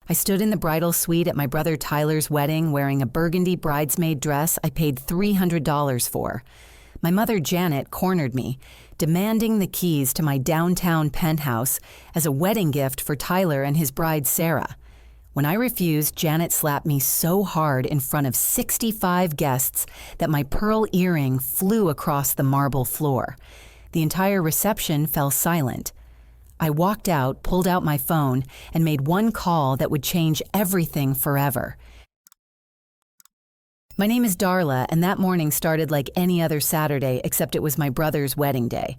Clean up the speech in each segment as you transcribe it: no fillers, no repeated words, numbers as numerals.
I stood in the bridal suite at my brother Tyler's wedding wearing a burgundy bridesmaid dress I paid $300 for. My mother Janet cornered me, demanding the keys to my downtown penthouse as a wedding gift for Tyler and his bride Sarah. When I refused, Janet slapped me so hard in front of 65 guests that my pearl earring flew across the marble floor. The entire reception fell silent. I walked out, pulled out my phone, and made one call that would change everything forever. My name is Darla, and that morning started like any other Saturday, except it was my brother's wedding day.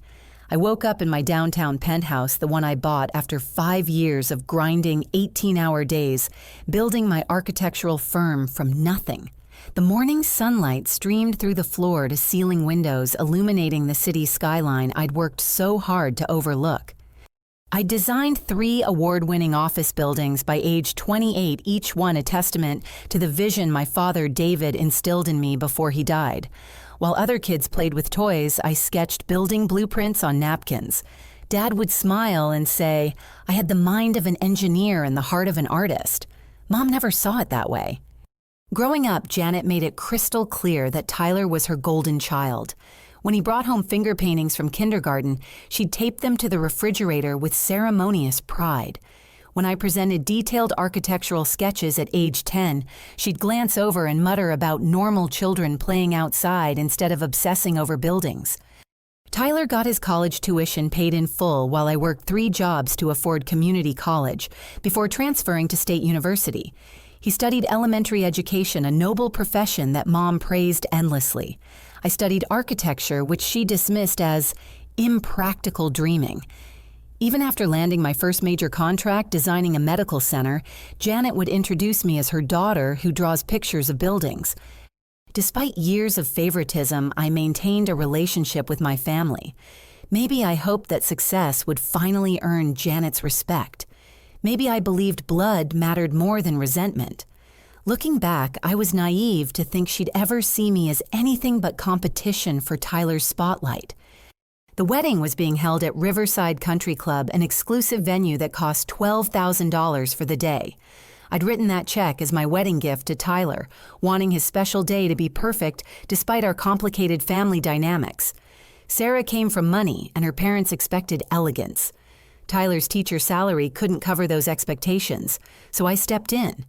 I woke up in my downtown penthouse, the one I bought after 5 years of grinding 18-hour days, building my architectural firm from nothing. The morning sunlight streamed through the floor-to-ceiling windows, illuminating the city skyline I'd worked so hard to overlook. I designed 3 award-winning office buildings by age 28, each one a testament to the vision my father David instilled in me before he died. While other kids played with toys, I sketched building blueprints on napkins. Dad would smile and say, I had the mind of an engineer and the heart of an artist. Mom never saw it that way. Growing up, Janet made it crystal clear that Tyler was her golden child. When he brought home finger paintings from kindergarten, she'd tape them to the refrigerator with ceremonious pride. When I presented detailed architectural sketches at age 10, she'd glance over and mutter about normal children playing outside instead of obsessing over buildings. Tyler got his college tuition paid in full while I worked 3 jobs to afford community college before transferring to State University. He studied elementary education, a noble profession that Mom praised endlessly. I studied architecture, which she dismissed as impractical dreaming. Even after landing my first major contract designing a medical center, Janet would introduce me as her daughter who draws pictures of buildings. Despite years of favoritism, I maintained a relationship with my family. Maybe I hoped that success would finally earn Janet's respect. Maybe I believed blood mattered more than resentment. Looking back, I was naive to think she'd ever see me as anything but competition for Tyler's spotlight. The wedding was being held at Riverside Country Club, an exclusive venue that cost $12,000 for the day. I'd written that check as my wedding gift to Tyler, wanting his special day to be perfect despite our complicated family dynamics. Sarah came from money, and her parents expected elegance. Tyler's teacher salary couldn't cover those expectations, so I stepped in.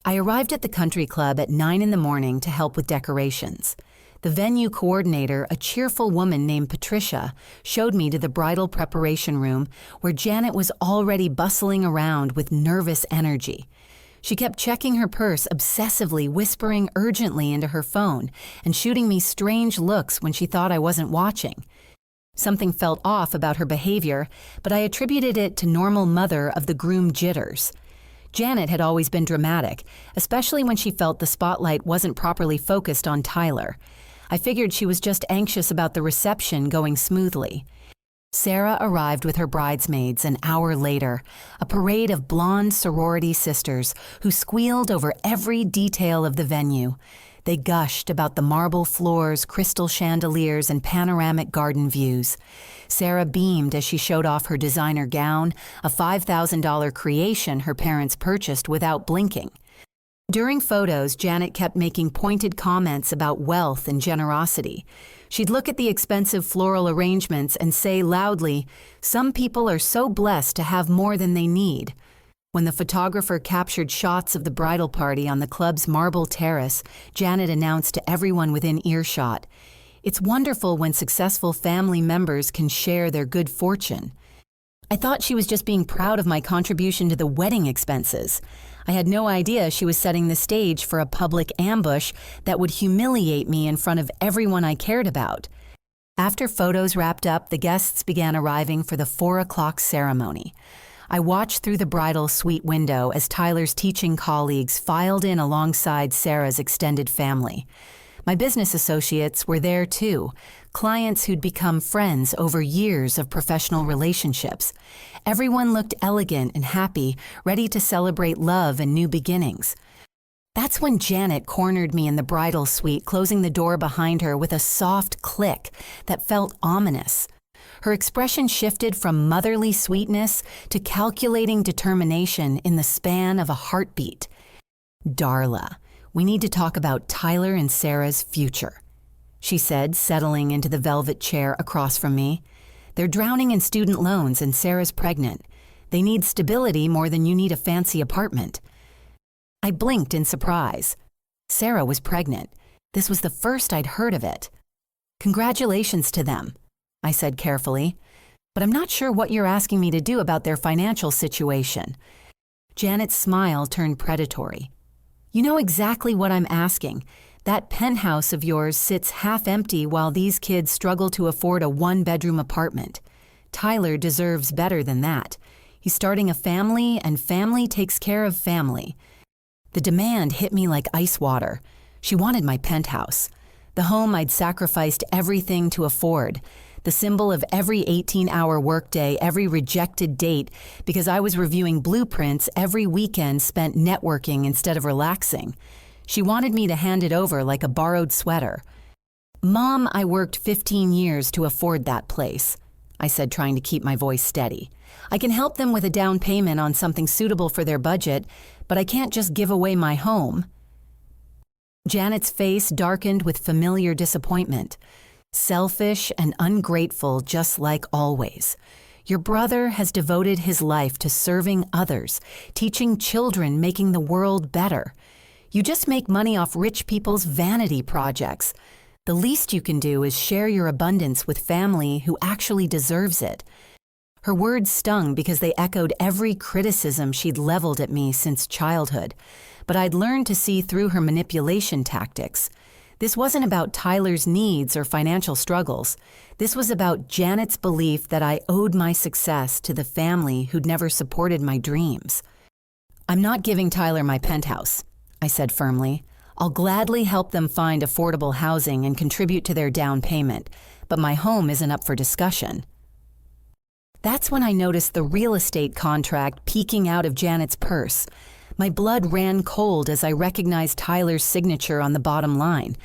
I arrived at the country club at 9 in the morning to help with decorations. The venue coordinator, a cheerful woman named Patricia, showed me to the bridal preparation room where Janet was already bustling around with nervous energy. She kept checking her purse obsessively, whispering urgently into her phone and shooting me strange looks when she thought I wasn't watching. Something felt off about her behavior, but I attributed it to normal mother of the groom jitters. Janet had always been dramatic, especially when she felt the spotlight wasn't properly focused on Tyler. I figured she was just anxious about the reception going smoothly. Sarah arrived with her bridesmaids an hour later, a parade of blonde sorority sisters who squealed over every detail of the venue. They gushed about the marble floors, crystal chandeliers, and panoramic garden views. Sarah beamed as she showed off her designer gown, a $5,000 creation her parents purchased without blinking. During photos, Janet kept making pointed comments about wealth and generosity. She'd look at the expensive floral arrangements and say loudly, "Some people are so blessed to have more than they need." When the photographer captured shots of the bridal party on the club's marble terrace, Janet announced to everyone within earshot, "It's wonderful when successful family members can share their good fortune." I thought she was just being proud of my contribution to the wedding expenses. I had no idea she was setting the stage for a public ambush that would humiliate me in front of everyone I cared about. After photos wrapped up, the guests began arriving for the 4 o'clock ceremony. I watched through the bridal suite window as Tyler's teaching colleagues filed in alongside Sarah's extended family. My business associates were there too, clients who'd become friends over years of professional relationships. Everyone looked elegant and happy, ready to celebrate love and new beginnings. That's when Janet cornered me in the bridal suite, closing the door behind her with a soft click that felt ominous. Her expression shifted from motherly sweetness to calculating determination in the span of a heartbeat. "Darla, we need to talk about Tyler and Sarah's future," she said, settling into the velvet chair across from me. "They're drowning in student loans and Sarah's pregnant. They need stability more than you need a fancy apartment." I blinked in surprise. Sarah was pregnant. This was the first I'd heard of it. "Congratulations to them," I said carefully, "but I'm not sure what you're asking me to do about their financial situation." Janet's smile turned predatory. "You know exactly what I'm asking. That penthouse of yours sits half empty while these kids struggle to afford a one-bedroom apartment. Tyler deserves better than that. He's starting a family, and family takes care of family." The demand hit me like ice water. She wanted my penthouse, the home I'd sacrificed everything to afford, the symbol of every 18-hour workday, every rejected date, because I was reviewing blueprints every weekend spent networking instead of relaxing. She wanted me to hand it over like a borrowed sweater. "Mom, I worked 15 years to afford that place," I said, trying to keep my voice steady. "I can help them with a down payment on something suitable for their budget, but I can't just give away my home." Janet's face darkened with familiar disappointment. "Selfish and ungrateful, just like always. Your brother has devoted his life to serving others, teaching children, making the world better. You just make money off rich people's vanity projects. The least you can do is share your abundance with family who actually deserves it." Her words stung because they echoed every criticism she'd leveled at me since childhood, but I'd learned to see through her manipulation tactics. This wasn't about Tyler's needs or financial struggles. This was about Janet's belief that I owed my success to the family who'd never supported my dreams. "I'm not giving Tyler my penthouse," I said firmly. "I'll gladly help them find affordable housing and contribute to their down payment, but my home isn't up for discussion." That's when I noticed the real estate contract peeking out of Janet's purse. My blood ran cold as I recognized Tyler's signature on the bottom line.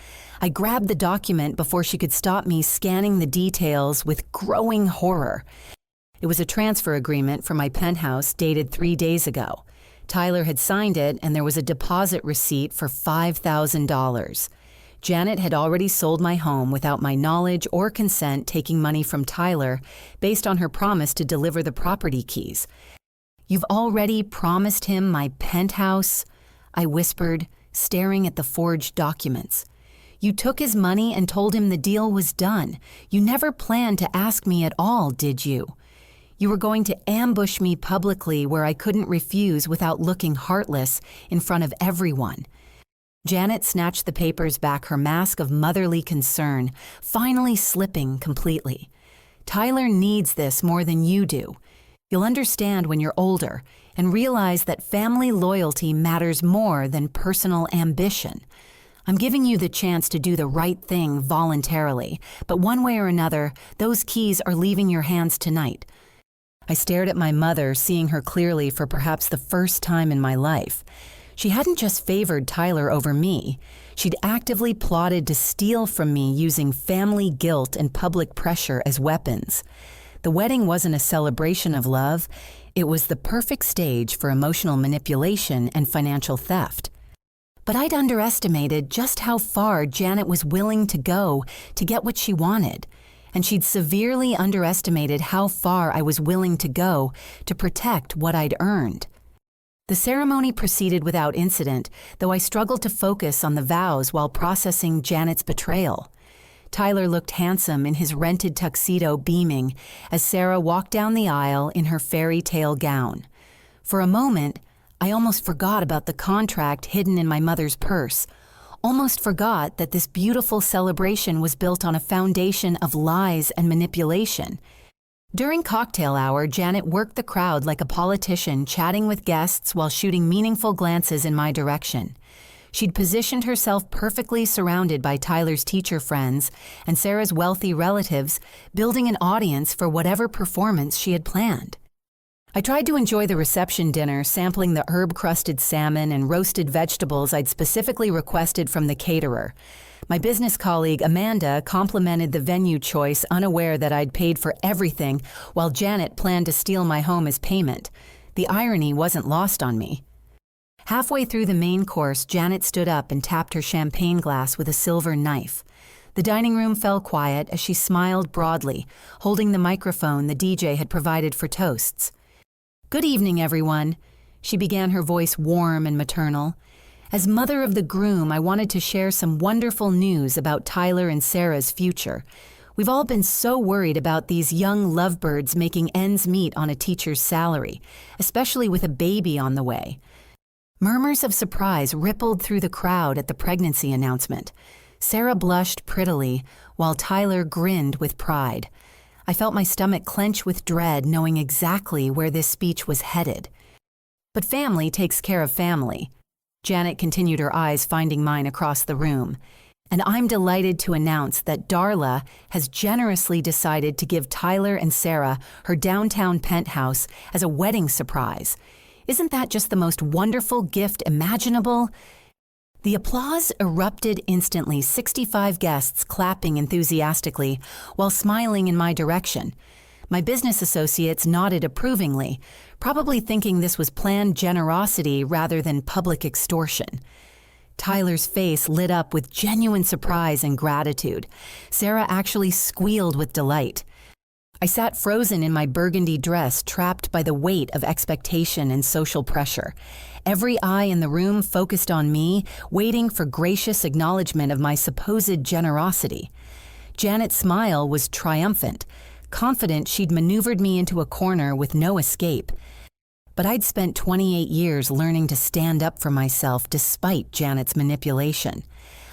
I grabbed the document before she could stop me, scanning the details with growing horror. It was a transfer agreement for my penthouse dated 3 days ago. Tyler had signed it, and there was a deposit receipt for $5,000. Janet had already sold my home without my knowledge or consent, taking money from Tyler based on her promise to deliver the property keys. "You've already promised him my penthouse?" I whispered, staring at the forged documents. "You took his money and told him the deal was done. You never planned to ask me at all, did you? You were going to ambush me publicly where I couldn't refuse without looking heartless in front of everyone." Janet snatched the papers back, her mask of motherly concern finally slipping completely. "Tyler needs this more than you do. You'll understand when you're older and realize that family loyalty matters more than personal ambition. I'm giving you the chance to do the right thing voluntarily, but one way or another, those keys are leaving your hands tonight." I stared at my mother, seeing her clearly for perhaps the first time in my life. She hadn't just favored Tyler over me. She'd actively plotted to steal from me using family guilt and public pressure as weapons. The wedding wasn't a celebration of love. It was the perfect stage for emotional manipulation and financial theft. But I'd underestimated just how far Janet was willing to go to get what she wanted, and she'd severely underestimated how far I was willing to go to protect what I'd earned. The ceremony proceeded without incident, though I struggled to focus on the vows while processing Janet's betrayal. Tyler looked handsome in his rented tuxedo, beaming, as Sarah walked down the aisle in her fairy tale gown. For a moment, I almost forgot about the contract hidden in my mother's purse, almost forgot that this beautiful celebration was built on a foundation of lies and manipulation. During cocktail hour, Janet worked the crowd like a politician, chatting with guests while shooting meaningful glances in my direction. She'd positioned herself perfectly surrounded by Tyler's teacher friends and Sarah's wealthy relatives, building an audience for whatever performance she had planned. I tried to enjoy the reception dinner, sampling the herb-crusted salmon and roasted vegetables I'd specifically requested from the caterer, My business colleague, Amanda, complimented the venue choice, unaware that I'd paid for everything, while Janet planned to steal my home as payment. The irony wasn't lost on me. Halfway through the main course, Janet stood up and tapped her champagne glass with a silver knife. The dining room fell quiet as she smiled broadly, holding the microphone the DJ had provided for toasts. "Good evening, everyone." She began, her voice warm and maternal. "As mother of the groom, I wanted to share some wonderful news about Tyler and Sarah's future. We've all been so worried about these young lovebirds making ends meet on a teacher's salary, especially with a baby on the way." Murmurs of surprise rippled through the crowd at the pregnancy announcement. Sarah blushed prettily, while Tyler grinned with pride. I felt my stomach clench with dread, knowing exactly where this speech was headed. But family takes care of family. Janet continued, her eyes finding mine across the room. "And I'm delighted to announce that Darla has generously decided to give Tyler and Sarah her downtown penthouse as a wedding surprise. Isn't that just the most wonderful gift imaginable?" The applause erupted instantly, 65 guests clapping enthusiastically while smiling in my direction. My business associates nodded approvingly, probably thinking this was planned generosity rather than public extortion. Tyler's face lit up with genuine surprise and gratitude. Sarah actually squealed with delight. I sat frozen in my burgundy dress, trapped by the weight of expectation and social pressure. Every eye in the room focused on me, waiting for gracious acknowledgement of my supposed generosity. Janet's smile was triumphant, confident she'd maneuvered me into a corner with no escape. But I'd spent 28 years learning to stand up for myself despite Janet's manipulation.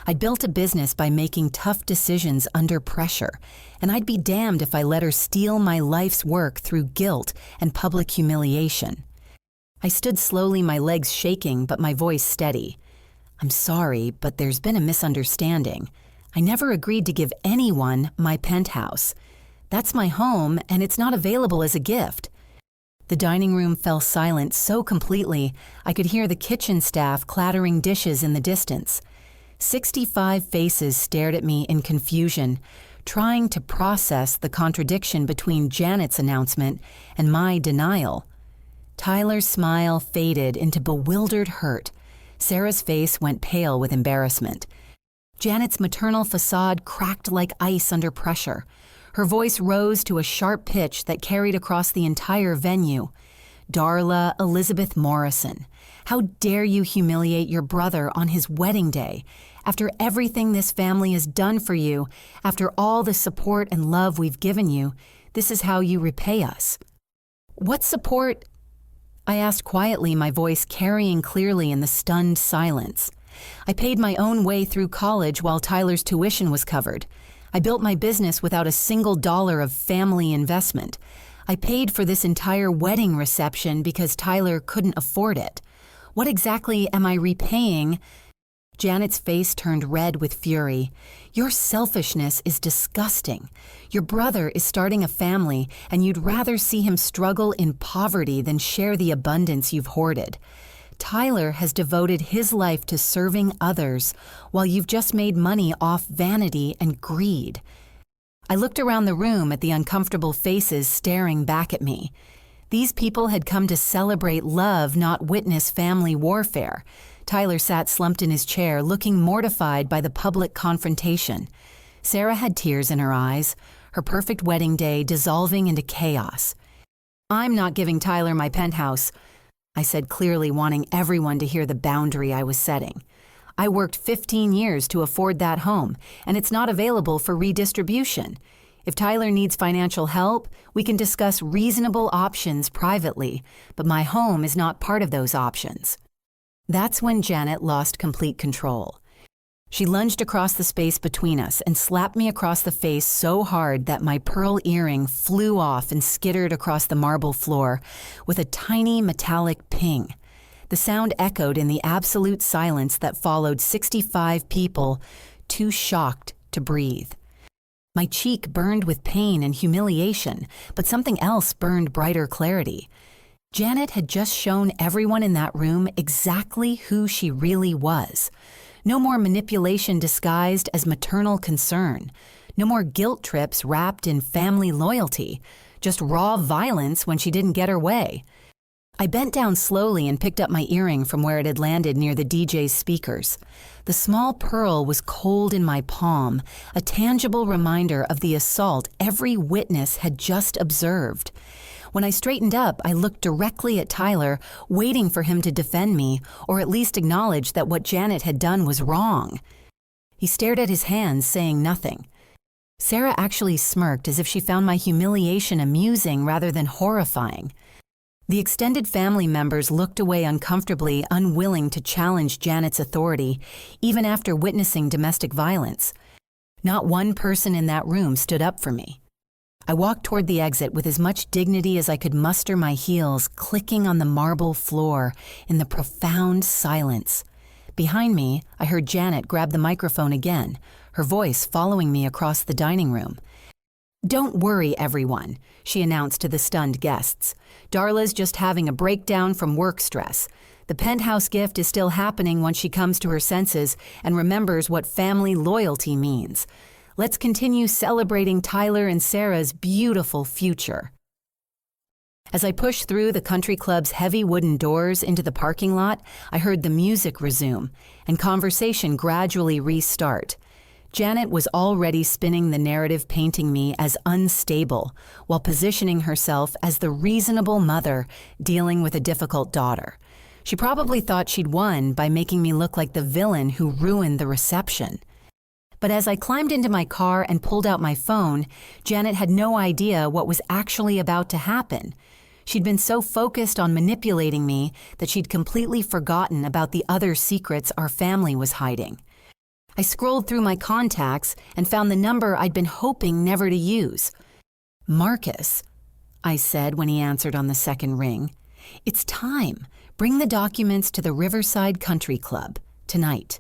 I'd built a business by making tough decisions under pressure, and I'd be damned if I let her steal my life's work through guilt and public humiliation. I stood slowly, my legs shaking, but my voice steady. "I'm sorry, but there's been a misunderstanding. I never agreed to give anyone my penthouse. That's my home, and it's not available as a gift." The dining room fell silent so completely I could hear the kitchen staff clattering dishes in the distance. 65 faces stared at me in confusion, trying to process the contradiction between Janet's announcement and my denial. Tyler's smile faded into bewildered hurt. Sarah's face went pale with embarrassment. Janet's maternal facade cracked like ice under pressure. Her voice rose to a sharp pitch that carried across the entire venue. "Darla Elizabeth Morrison, how dare you humiliate your brother on his wedding day? After everything this family has done for you, after all the support and love we've given you, this is how you repay us." "What support?" I asked quietly, my voice carrying clearly in the stunned silence. "I paid my own way through college while Tyler's tuition was covered. I built my business without a single dollar of family investment. I paid for this entire wedding reception because Tyler couldn't afford it. What exactly am I repaying?" Janet's face turned red with fury. "Your selfishness is disgusting. Your brother is starting a family, and you'd rather see him struggle in poverty than share the abundance you've hoarded. Tyler has devoted his life to serving others, while you've just made money off vanity and greed." I looked around the room at the uncomfortable faces staring back at me. These people had come to celebrate love, not witness family warfare. Tyler sat slumped in his chair, looking mortified by the public confrontation. Sarah had tears in her eyes, her perfect wedding day dissolving into chaos. "I'm not giving Tyler my penthouse," I said, clearly wanting everyone to hear the boundary I was setting. "I worked 15 years to afford that home, and it's not available for redistribution. If Tyler needs financial help, we can discuss reasonable options privately, but my home is not part of those options." That's when Janet lost complete control. She lunged across the space between us and slapped me across the face so hard that my pearl earring flew off and skittered across the marble floor with a tiny metallic ping. The sound echoed in the absolute silence that followed 65 people, too shocked to breathe. My cheek burned with pain and humiliation, but something else burned brighter clarity. Janet had just shown everyone in that room exactly who she really was. No more manipulation disguised as maternal concern. No more guilt trips wrapped in family loyalty. Just raw violence when she didn't get her way. I bent down slowly and picked up my earring from where it had landed near the DJ's speakers. The small pearl was cold in my palm, a tangible reminder of the assault every witness had just observed. When I straightened up, I looked directly at Tyler, waiting for him to defend me, or at least acknowledge that what Janet had done was wrong. He stared at his hands, saying nothing. Sarah actually smirked as if she found my humiliation amusing rather than horrifying. The extended family members looked away uncomfortably, unwilling to challenge Janet's authority, even after witnessing domestic violence. Not one person in that room stood up for me. I walked toward the exit with as much dignity as I could muster, my heels clicking on the marble floor in the profound silence. Behind me, I heard Janet grab the microphone again, her voice following me across the dining room. "Don't worry, everyone," she announced to the stunned guests. "Darla's just having a breakdown from work stress. The Penthouse gift is still happening once she comes to her senses and remembers what family loyalty means. Let's continue celebrating Tyler and Sarah's beautiful future." As I pushed through the country club's heavy wooden doors into the parking lot, I heard the music resume and conversation gradually restart. Janet was already spinning the narrative, painting me as unstable, while positioning herself as the reasonable mother dealing with a difficult daughter. She probably thought she'd won by making me look like the villain who ruined the reception. But as I climbed into my car and pulled out my phone, Janet had no idea what was actually about to happen. She'd been so focused on manipulating me that she'd completely forgotten about the other secrets our family was hiding. I scrolled through my contacts and found the number I'd been hoping never to use. "Marcus," I said when he answered on the second ring. "It's time. Bring the documents to the Riverside Country Club tonight."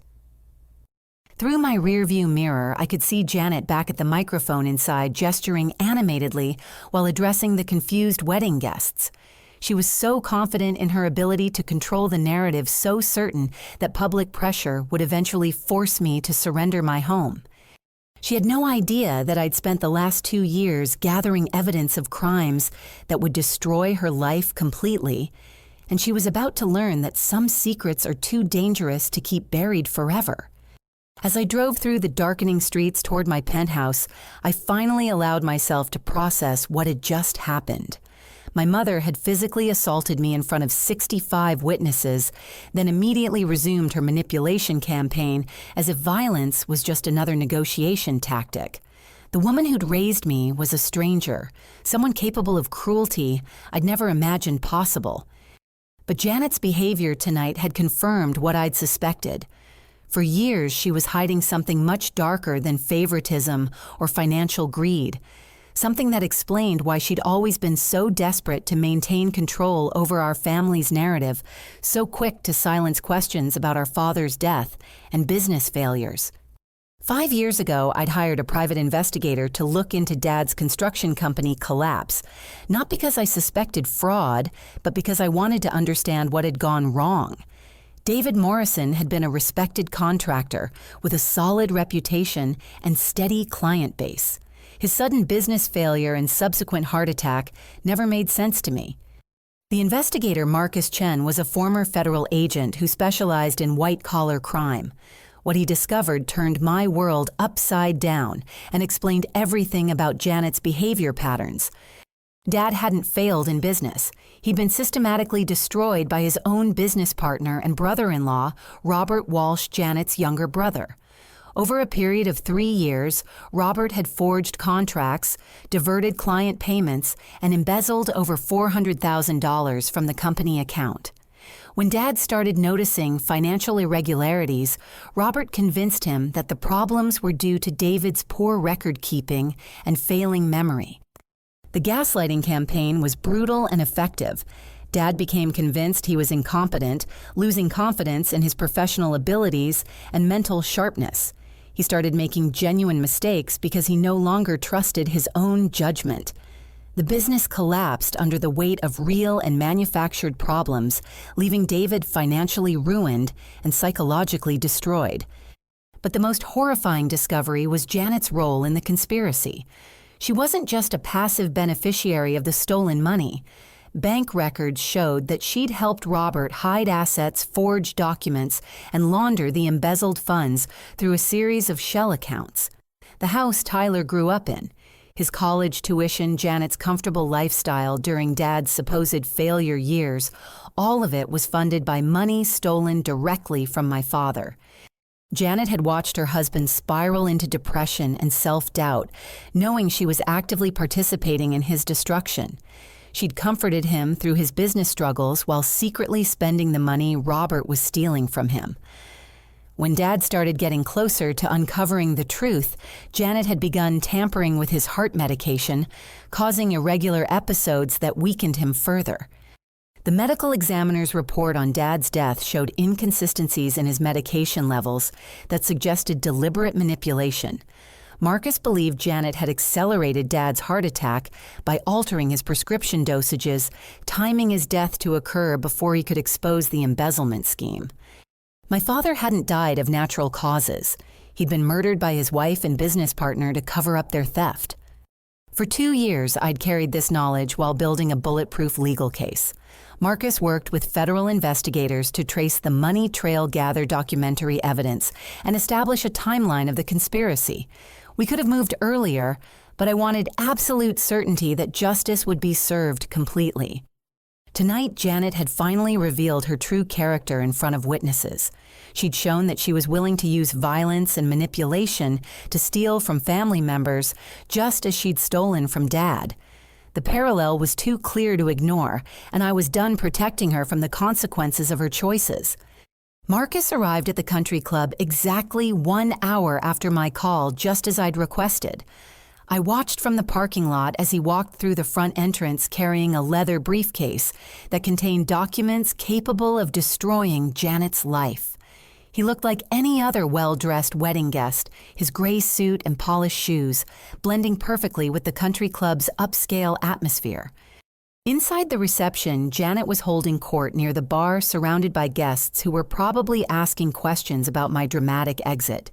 Through my rearview mirror, I could see Janet back at the microphone inside, gesturing animatedly while addressing the confused wedding guests. She was so confident in her ability to control the narrative, so certain that public pressure would eventually force me to surrender my home. She had no idea that I'd spent the last 2 years gathering evidence of crimes that would destroy her life completely, and she was about to learn that some secrets are too dangerous to keep buried forever. As I drove through the darkening streets toward my penthouse, I finally allowed myself to process what had just happened. My mother had physically assaulted me in front of 65 witnesses, then immediately resumed her manipulation campaign as if violence was just another negotiation tactic. The woman who'd raised me was a stranger, someone capable of cruelty I'd never imagined possible. But Janet's behavior tonight had confirmed what I'd suspected. For years, she was hiding something much darker than favoritism or financial greed, something that explained why she'd always been so desperate to maintain control over our family's narrative, so quick to silence questions about our father's death and business failures. 5 years ago, I'd hired a private investigator to look into Dad's construction company collapse, not because I suspected fraud, but because I wanted to understand what had gone wrong. David Morrison had been a respected contractor with a solid reputation and steady client base. His sudden business failure and subsequent heart attack never made sense to me. The investigator, Marcus Chen, was a former federal agent who specialized in white-collar crime. What he discovered turned my world upside down and explained everything about Janet's behavior patterns. Dad hadn't failed in business. He'd been systematically destroyed by his own business partner and brother-in-law, Robert Walsh, Janet's younger brother. Over a period of 3 years, Robert had forged contracts, diverted client payments, and embezzled over $400,000 from the company account. When Dad started noticing financial irregularities, Robert convinced him that the problems were due to David's poor record-keeping and failing memory. The gaslighting campaign was brutal and effective. Dad became convinced he was incompetent, losing confidence in his professional abilities and mental sharpness. He started making genuine mistakes because he no longer trusted his own judgment. The business collapsed under the weight of real and manufactured problems, leaving David financially ruined and psychologically destroyed. But the most horrifying discovery was Janet's role in the conspiracy. She wasn't just a passive beneficiary of the stolen money. Bank records showed that she'd helped Robert hide assets, forge documents, and launder the embezzled funds through a series of shell accounts. The house Tyler grew up in, his college tuition, Janet's comfortable lifestyle during Dad's supposed failure years, all of it was funded by money stolen directly from my father. Janet had watched her husband spiral into depression and self-doubt, knowing she was actively participating in his destruction. She'd comforted him through his business struggles while secretly spending the money Robert was stealing from him. When Dad started getting closer to uncovering the truth, Janet had begun tampering with his heart medication, causing irregular episodes that weakened him further. The medical examiner's report on Dad's death showed inconsistencies in his medication levels that suggested deliberate manipulation. Marcus believed Janet had accelerated Dad's heart attack by altering his prescription dosages, timing his death to occur before he could expose the embezzlement scheme. My father hadn't died of natural causes. He'd been murdered by his wife and business partner to cover up their theft. For 2 years, I'd carried this knowledge while building a bulletproof legal case. Marcus worked with federal investigators to trace the money trail, gather documentary evidence, and establish a timeline of the conspiracy. We could have moved earlier, but I wanted absolute certainty that justice would be served completely. Tonight, Janet had finally revealed her true character in front of witnesses. She'd shown that she was willing to use violence and manipulation to steal from family members, just as she'd stolen from Dad. The parallel was too clear to ignore, and I was done protecting her from the consequences of her choices. Marcus arrived at the country club exactly 1 hour after my call, just as I'd requested. I watched from the parking lot as he walked through the front entrance carrying a leather briefcase that contained documents capable of destroying Janet's life. He looked like any other well-dressed wedding guest, his gray suit and polished shoes, blending perfectly with the country club's upscale atmosphere. Inside the reception, Janet was holding court near the bar, surrounded by guests who were probably asking questions about my dramatic exit.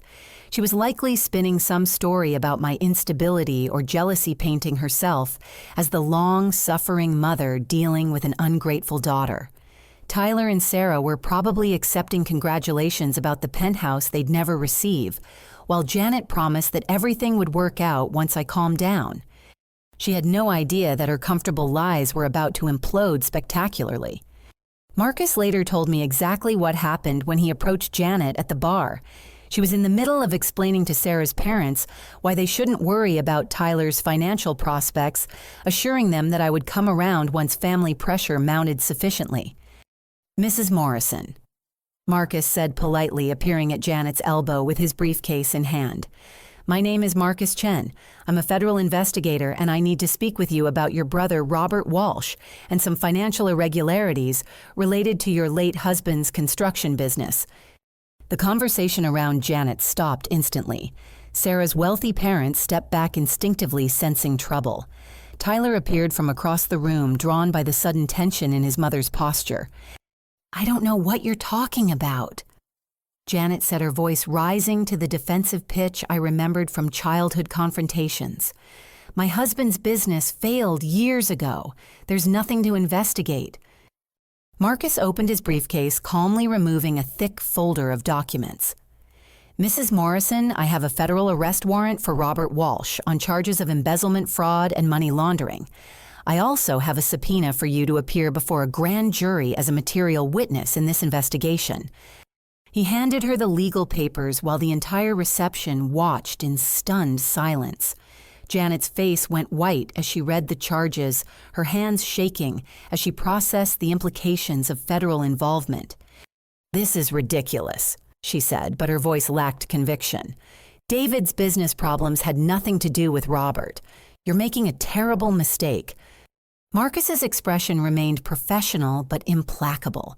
She was likely spinning some story about my instability or jealousy painting herself as the long-suffering mother dealing with an ungrateful daughter. Tyler and Sarah were probably accepting congratulations about the penthouse they'd never receive, while Janet promised that everything would work out once I calmed down. She had no idea that her comfortable lies were about to implode spectacularly. Marcus later told me exactly what happened when he approached Janet at the bar. She was in the middle of explaining to Sarah's parents why they shouldn't worry about Tyler's financial prospects, assuring them that I would come around once family pressure mounted sufficiently. "Mrs. Morrison," Marcus said politely, appearing at Janet's elbow with his briefcase in hand. "My name is Marcus Chen. I'm a federal investigator, and I need to speak with you about your brother Robert Walsh and some financial irregularities related to your late husband's construction business." The conversation around Janet stopped instantly. Sarah's wealthy parents stepped back instinctively, sensing trouble. Tyler appeared from across the room, drawn by the sudden tension in his mother's posture. "I don't know what you're talking about," Janet said, her voice rising to the defensive pitch I remembered from childhood confrontations. "My husband's business failed years ago. There's nothing to investigate." Marcus opened his briefcase, calmly removing a thick folder of documents. "Mrs. Morrison, I have a federal arrest warrant for Robert Walsh on charges of embezzlement, fraud, and money laundering. I also have a subpoena for you to appear before a grand jury as a material witness in this investigation." He handed her the legal papers while the entire reception watched in stunned silence. Janet's face went white as she read the charges, her hands shaking as she processed the implications of federal involvement. "This is ridiculous," she said, but her voice lacked conviction. "David's business problems had nothing to do with Robert. You're making a terrible mistake." Marcus's expression remained professional but implacable.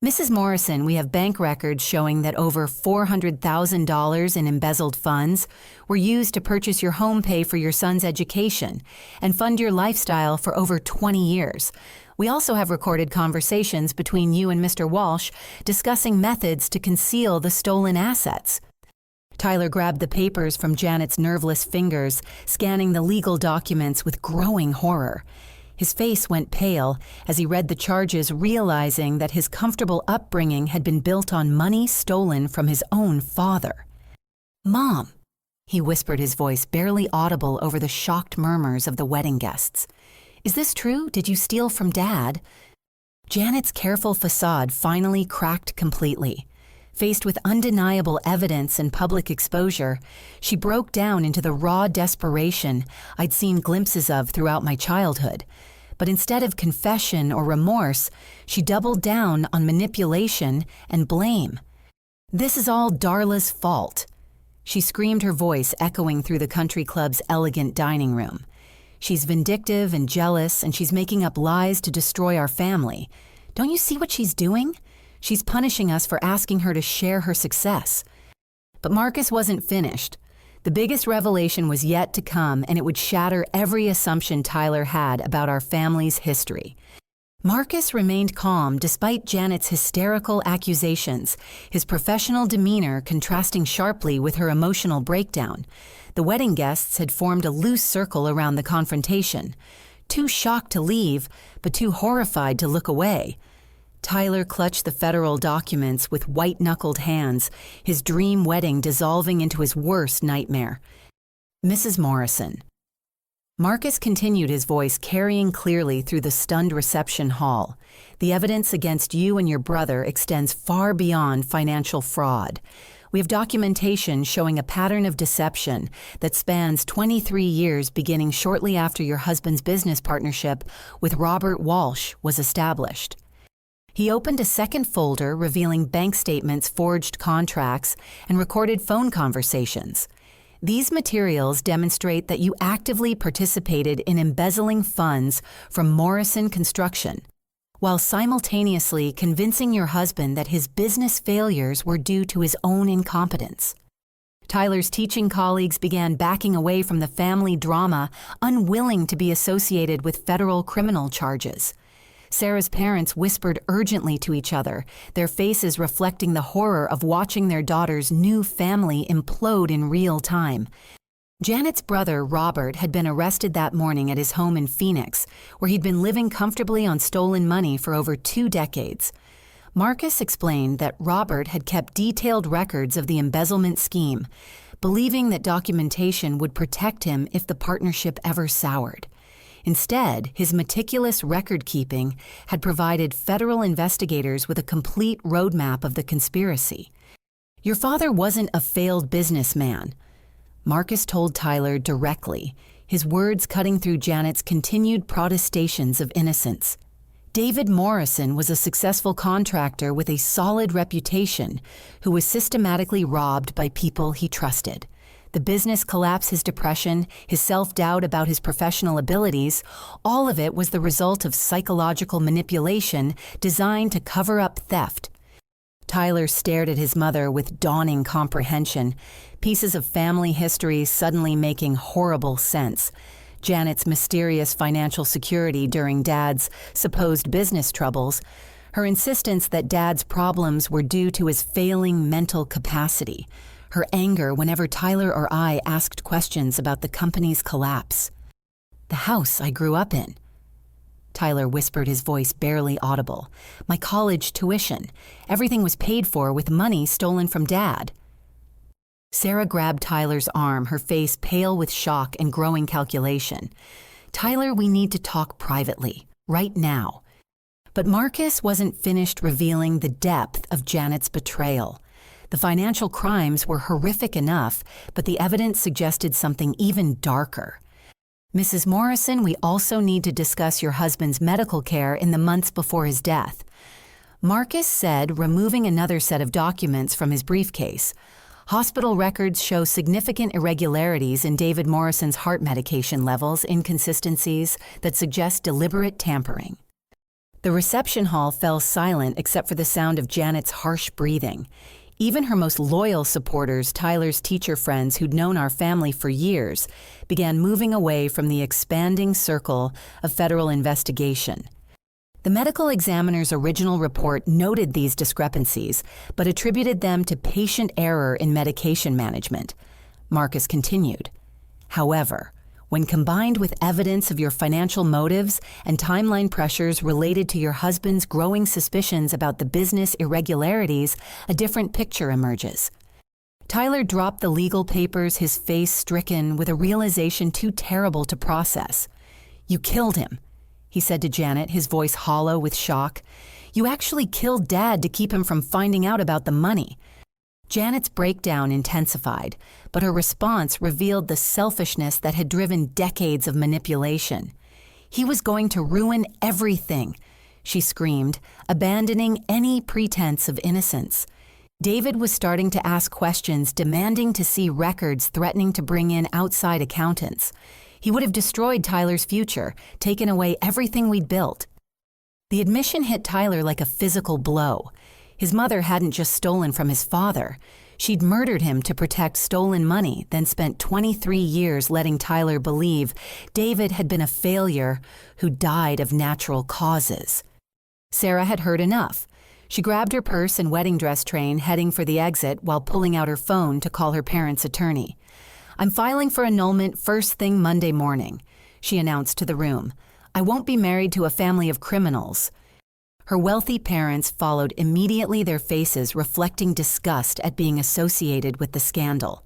Mrs. Morrison, we have bank records showing that over $400,000 in embezzled funds were used to purchase your home pay for your son's education and fund your lifestyle for over 20 years. We also have recorded conversations between you and Mr. Walsh discussing methods to conceal the stolen assets. Tyler grabbed the papers from Janet's nerveless fingers, scanning the legal documents with growing horror. His face went pale as he read the charges, realizing that his comfortable upbringing had been built on money stolen from his own father. "Mom," he whispered, his voice barely audible over the shocked murmurs of the wedding guests. "Is this true? Did you steal from Dad?" Janet's careful facade finally cracked completely. Faced with undeniable evidence and public exposure, she broke down into the raw desperation I'd seen glimpses of throughout my childhood. But instead of confession or remorse, she doubled down on manipulation and blame. "This is all Darla's fault," she screamed, her voice echoing through the country club's elegant dining room. "She's vindictive and jealous, and she's making up lies to destroy our family. Don't you see what she's doing? She's punishing us for asking her to share her success." But Marcus wasn't finished. The biggest revelation was yet to come, and it would shatter every assumption Tyler had about our family's history. Marcus remained calm despite Janet's hysterical accusations, his professional demeanor contrasting sharply with her emotional breakdown. The wedding guests had formed a loose circle around the confrontation, too shocked to leave, but too horrified to look away. Tyler clutched the federal documents with white-knuckled hands, his dream wedding dissolving into his worst nightmare. "Mrs. Morrison." Marcus continued, his voice carrying clearly through the stunned reception hall. "The evidence against you and your brother extends far beyond financial fraud. We have documentation showing a pattern of deception that spans 23 years, beginning shortly after your husband's business partnership with Robert Walsh was established." He opened a second folder revealing bank statements, forged contracts, and recorded phone conversations. "These materials demonstrate that you actively participated in embezzling funds from Morrison Construction, while simultaneously convincing your husband that his business failures were due to his own incompetence." Tyler's teaching colleagues began backing away from the family drama, unwilling to be associated with federal criminal charges. Sarah's parents whispered urgently to each other, their faces reflecting the horror of watching their daughter's new family implode in real time. Janet's brother, Robert, had been arrested that morning at his home in Phoenix, where he'd been living comfortably on stolen money for over 2 decades. Marcus explained that Robert had kept detailed records of the embezzlement scheme, believing that documentation would protect him if the partnership ever soured. Instead, his meticulous record-keeping had provided federal investigators with a complete roadmap of the conspiracy. "Your father wasn't a failed businessman," Marcus told Tyler directly, his words cutting through Janet's continued protestations of innocence. "David Morrison was a successful contractor with a solid reputation who was systematically robbed by people he trusted. The business collapse, his depression, his self-doubt about his professional abilities, all of it was the result of psychological manipulation designed to cover up theft." Tyler stared at his mother with dawning comprehension, pieces of family history suddenly making horrible sense. Janet's mysterious financial security during Dad's supposed business troubles, her insistence that Dad's problems were due to his failing mental capacity, her anger whenever Tyler or I asked questions about the company's collapse. "The house I grew up in," Tyler whispered, his voice barely audible. "My college tuition. Everything was paid for with money stolen from Dad." Sarah grabbed Tyler's arm, her face pale with shock and growing calculation. "Tyler, we need to talk privately, right now." But Marcus wasn't finished revealing the depth of Janet's betrayal. The financial crimes were horrific enough, but the evidence suggested something even darker. "Mrs. Morrison, we also need to discuss your husband's medical care in the months before his death," Marcus said, removing another set of documents from his briefcase. "Hospital records show significant irregularities in David Morrison's heart medication levels, inconsistencies that suggest deliberate tampering." The reception hall fell silent except for the sound of Janet's harsh breathing. Even her most loyal supporters, Tyler's teacher friends who'd known our family for years, began moving away from the expanding circle of federal investigation. The medical examiner's original report noted these discrepancies, but attributed them to patient error in medication management. Marcus continued. However, when combined with evidence of your financial motives and timeline pressures related to your husband's growing suspicions about the business irregularities, a different picture emerges. Tyler dropped the legal papers, his face stricken with a realization too terrible to process. "You killed him," he said to Janet, his voice hollow with shock. "You actually killed Dad to keep him from finding out about the money." Janet's breakdown intensified, but her response revealed the selfishness that had driven decades of manipulation. "He was going to ruin everything," she screamed, abandoning any pretense of innocence. David was starting to ask questions, demanding to see records, threatening to bring in outside accountants. He would have destroyed Tyler's future, taken away everything we'd built. The admission hit Tyler like a physical blow. His mother hadn't just stolen from his father. She'd murdered him to protect stolen money, then spent 23 years letting Tyler believe David had been a failure who died of natural causes. Sarah had heard enough. She grabbed her purse and wedding dress train, heading for the exit while pulling out her phone to call her parents' attorney. "I'm filing for annulment first thing Monday morning," she announced to the room. "I won't be married to a family of criminals." Her wealthy parents followed immediately, their faces reflecting disgust at being associated with the scandal.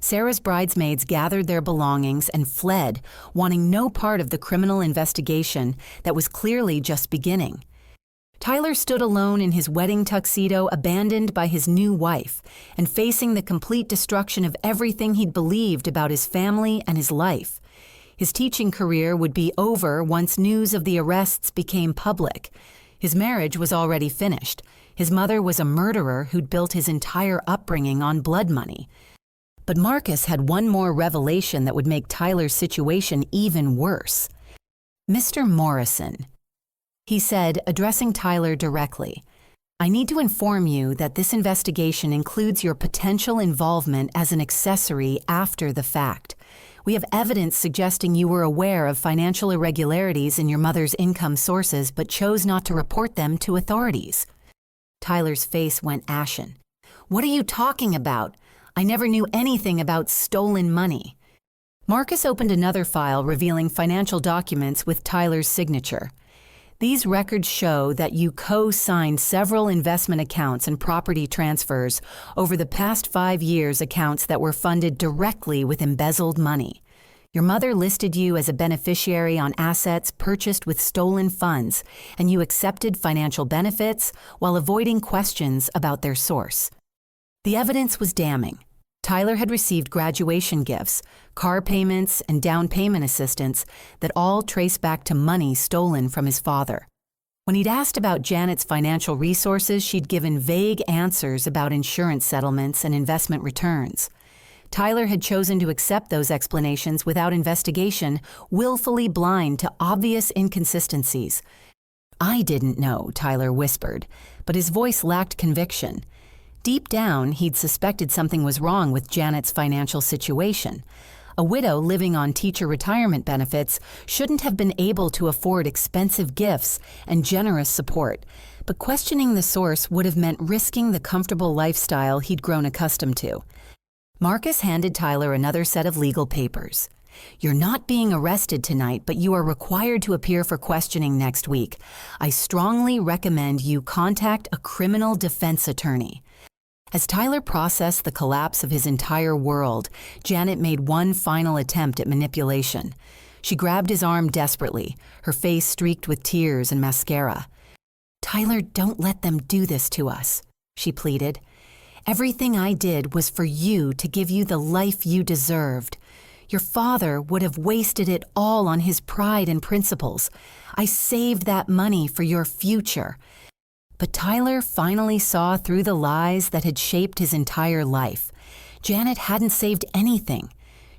Sarah's bridesmaids gathered their belongings and fled, wanting no part of the criminal investigation that was clearly just beginning. Tyler stood alone in his wedding tuxedo, abandoned by his new wife, and facing the complete destruction of everything he'd believed about his family and his life. His teaching career would be over once news of the arrests became public. His marriage was already finished. His mother was a murderer who'd built his entire upbringing on blood money. But Marcus had one more revelation that would make Tyler's situation even worse. "Mr. Morrison," he said, addressing Tyler directly, "I need to inform you that this investigation includes your potential involvement as an accessory after the fact. We have evidence suggesting you were aware of financial irregularities in your mother's income sources but chose not to report them to authorities." Tyler's face went ashen. "What are you talking about? I never knew anything about stolen money." Marcus opened another file revealing financial documents with Tyler's signature. These records show that you co-signed several investment accounts and property transfers over the past 5 years, accounts that were funded directly with embezzled money. Your mother listed you as a beneficiary on assets purchased with stolen funds, and you accepted financial benefits while avoiding questions about their source. The evidence was damning. Tyler had received graduation gifts, car payments, and down payment assistance that all trace back to money stolen from his father. When he'd asked about Janet's financial resources, she'd given vague answers about insurance settlements and investment returns. Tyler had chosen to accept those explanations without investigation, willfully blind to obvious inconsistencies. "I didn't know," Tyler whispered, but his voice lacked conviction. Deep down, he'd suspected something was wrong with Janet's financial situation. A widow living on teacher retirement benefits shouldn't have been able to afford expensive gifts and generous support, but questioning the source would have meant risking the comfortable lifestyle he'd grown accustomed to. Marcus handed Tyler another set of legal papers. "You're not being arrested tonight, but you are required to appear for questioning next week. I strongly recommend you contact a criminal defense attorney." As Tyler processed the collapse of his entire world, Janet made one final attempt at manipulation. She grabbed his arm desperately, her face streaked with tears and mascara. "Tyler, don't let them do this to us," she pleaded. "Everything I did was for you, to give you the life you deserved. Your father would have wasted it all on his pride and principles. I saved that money for your future." But Tyler finally saw through the lies that had shaped his entire life. Janet hadn't saved anything.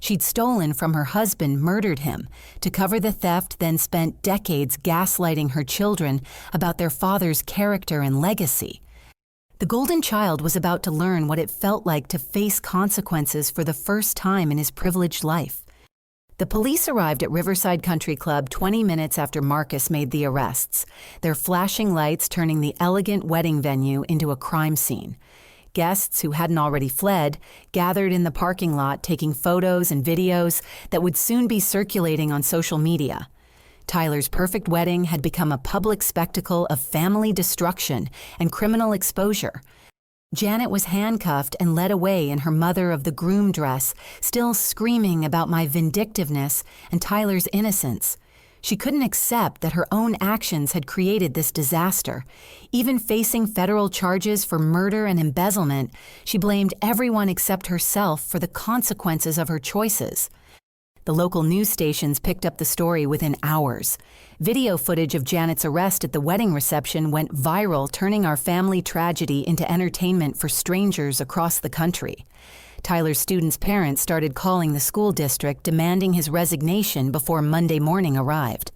She'd stolen from her husband, murdered him. To cover the theft, then spent decades gaslighting her children about their father's character and legacy. The golden child was about to learn what it felt like to face consequences for the first time in his privileged life. The police arrived at Riverside Country Club 20 minutes after Marcus made the arrests, their flashing lights turning the elegant wedding venue into a crime scene. Guests who hadn't already fled gathered in the parking lot taking photos and videos that would soon be circulating on social media. Tyler's perfect wedding had become a public spectacle of family destruction and criminal exposure. Janet was handcuffed and led away in her mother-of-the-groom dress, still screaming about my vindictiveness and Tyler's innocence. She couldn't accept that her own actions had created this disaster. Even facing federal charges for murder and embezzlement, she blamed everyone except herself for the consequences of her choices. The local news stations picked up the story within hours. Video footage of Janet's arrest at the wedding reception went viral, turning our family tragedy into entertainment for strangers across the country. Tyler's students' parents started calling the school district, demanding his resignation before Monday morning arrived.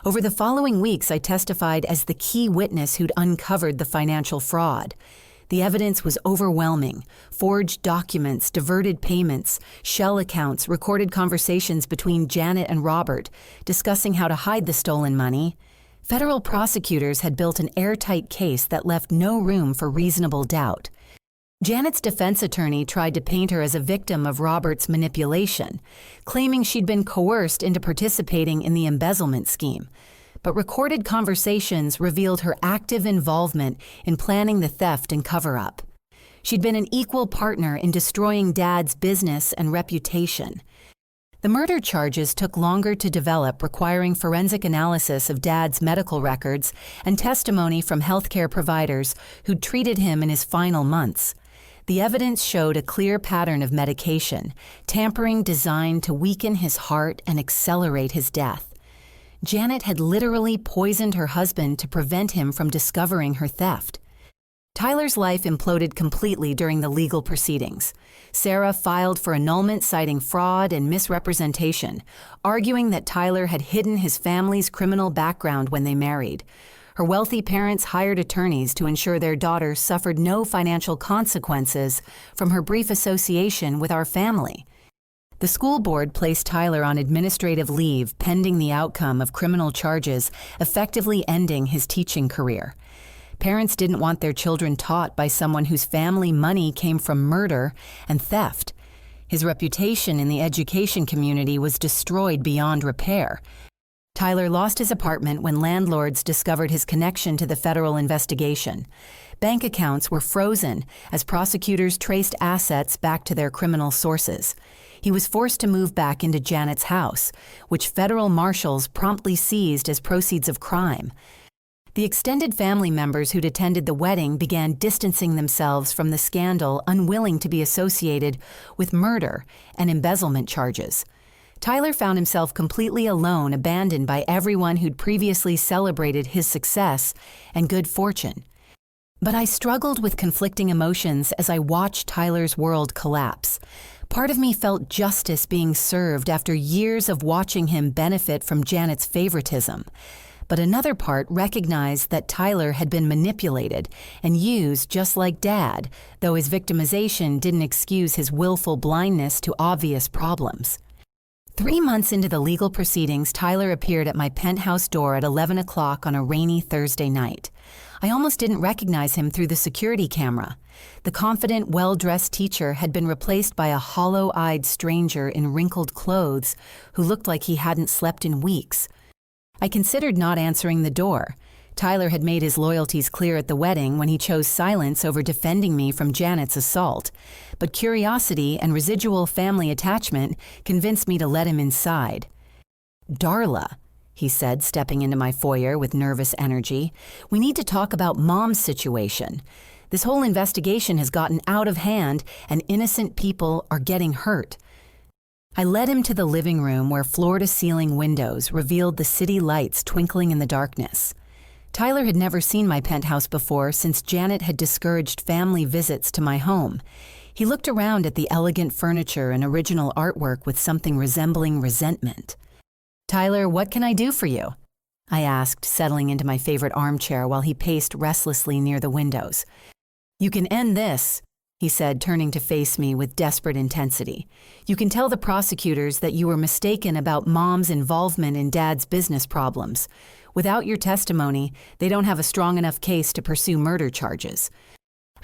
Over the following weeks, I testified as the key witness who'd uncovered the financial fraud. The evidence was overwhelming: forged documents, diverted payments, shell accounts, recorded conversations between Janet and Robert discussing how to hide the stolen money. Federal prosecutors had built an airtight case that left no room for reasonable doubt. Janet's defense attorney tried to paint her as a victim of Robert's manipulation, claiming she'd been coerced into participating in the embezzlement scheme. But recorded conversations revealed her active involvement in planning the theft and cover-up. She'd been an equal partner in destroying Dad's business and reputation. The murder charges took longer to develop, requiring forensic analysis of Dad's medical records and testimony from healthcare providers who'd treated him in his final months. The evidence showed a clear pattern of medication, tampering designed to weaken his heart and accelerate his death. Janet had literally poisoned her husband to prevent him from discovering her theft. Tyler's life imploded completely during the legal proceedings. Sarah filed for annulment citing fraud and misrepresentation, arguing that Tyler had hidden his family's criminal background when they married. Her wealthy parents hired attorneys to ensure their daughter suffered no financial consequences from her brief association with our family. The school board placed Tyler on administrative leave pending the outcome of criminal charges, effectively ending his teaching career. Parents didn't want their children taught by someone whose family money came from murder and theft. His reputation in the education community was destroyed beyond repair. Tyler lost his apartment when landlords discovered his connection to the federal investigation. Bank accounts were frozen as prosecutors traced assets back to their criminal sources. He was forced to move back into Janet's house, which federal marshals promptly seized as proceeds of crime. The extended family members who'd attended the wedding began distancing themselves from the scandal, unwilling to be associated with murder and embezzlement charges. Tyler found himself completely alone, abandoned by everyone who'd previously celebrated his success and good fortune. But I struggled with conflicting emotions as I watched Tyler's world collapse. Part of me felt justice being served after years of watching him benefit from Janet's favoritism. But another part recognized that Tyler had been manipulated and used just like Dad, though his victimization didn't excuse his willful blindness to obvious problems. 3 months into the legal proceedings, Tyler appeared at my penthouse door at 11 o'clock on a rainy Thursday night. I almost didn't recognize him through the security camera. The confident, well-dressed teacher had been replaced by a hollow-eyed stranger in wrinkled clothes who looked like he hadn't slept in weeks. I considered not answering the door. Tyler had made his loyalties clear at the wedding when he chose silence over defending me from Janet's assault. But curiosity and residual family attachment convinced me to let him inside. "Darla," he said, stepping into my foyer with nervous energy, "we need to talk about Mom's situation. This whole investigation has gotten out of hand and innocent people are getting hurt." I led him to the living room where floor-to-ceiling windows revealed the city lights twinkling in the darkness. Tyler had never seen my penthouse before since Janet had discouraged family visits to my home. He looked around at the elegant furniture and original artwork with something resembling resentment. "Tyler, what can I do for you?" I asked, settling into my favorite armchair while he paced restlessly near the windows. "You can end this," he said, turning to face me with desperate intensity. "You can tell the prosecutors that you were mistaken about Mom's involvement in Dad's business problems. Without your testimony, they don't have a strong enough case to pursue murder charges."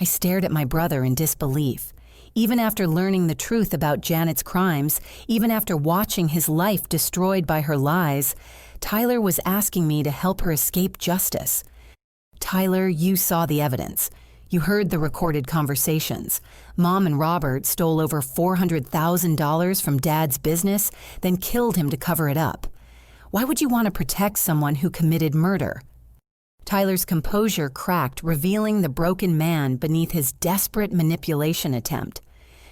I stared at my brother in disbelief. Even after learning the truth about Janet's crimes, even after watching his life destroyed by her lies, Tyler was asking me to help her escape justice. "Tyler, you saw the evidence. You heard the recorded conversations. Mom and Robert stole over $400,000 from Dad's business, then killed him to cover it up. Why would you want to protect someone who committed murder?" Tyler's composure cracked, revealing the broken man beneath his desperate manipulation attempt.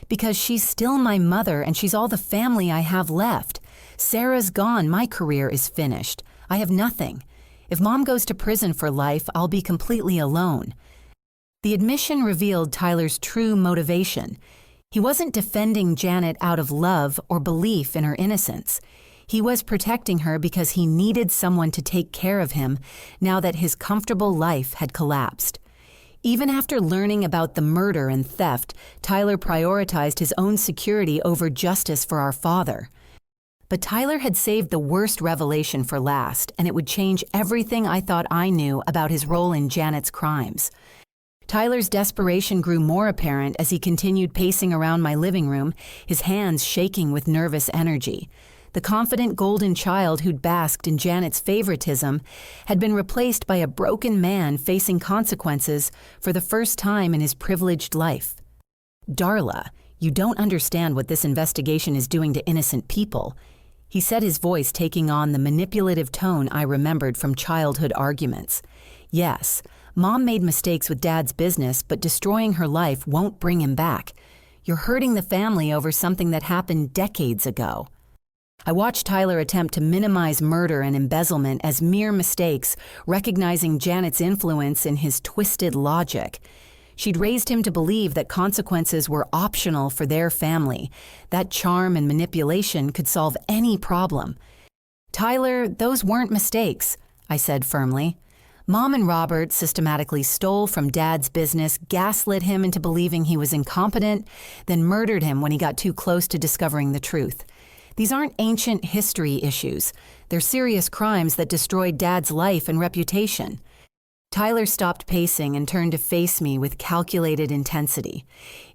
"Because she's still my mother and she's all the family I have left. Sarah's gone, my career is finished. I have nothing. If Mom goes to prison for life, I'll be completely alone." The admission revealed Tyler's true motivation. He wasn't defending Janet out of love or belief in her innocence. He was protecting her because he needed someone to take care of him now that his comfortable life had collapsed. Even after learning about the murder and theft, Tyler prioritized his own security over justice for our father. But Tyler had saved the worst revelation for last, and it would change everything I thought I knew about his role in Janet's crimes. Tyler's desperation grew more apparent as he continued pacing around my living room, his hands shaking with nervous energy. The confident golden child who'd basked in Janet's favoritism had been replaced by a broken man facing consequences for the first time in his privileged life. "Darla, you don't understand what this investigation is doing to innocent people," he said, his voice taking on the manipulative tone I remembered from childhood arguments. "Yes, Mom made mistakes with Dad's business, but destroying her life won't bring him back. You're hurting the family over something that happened decades ago." I watched Tyler attempt to minimize murder and embezzlement as mere mistakes, recognizing Janet's influence in his twisted logic. She'd raised him to believe that consequences were optional for their family, that charm and manipulation could solve any problem. "Tyler, those weren't mistakes," I said firmly. "Mom and Robert systematically stole from Dad's business, gaslit him into believing he was incompetent, then murdered him when he got too close to discovering the truth. These aren't ancient history issues. They're serious crimes that destroyed Dad's life and reputation." Tyler stopped pacing and turned to face me with calculated intensity.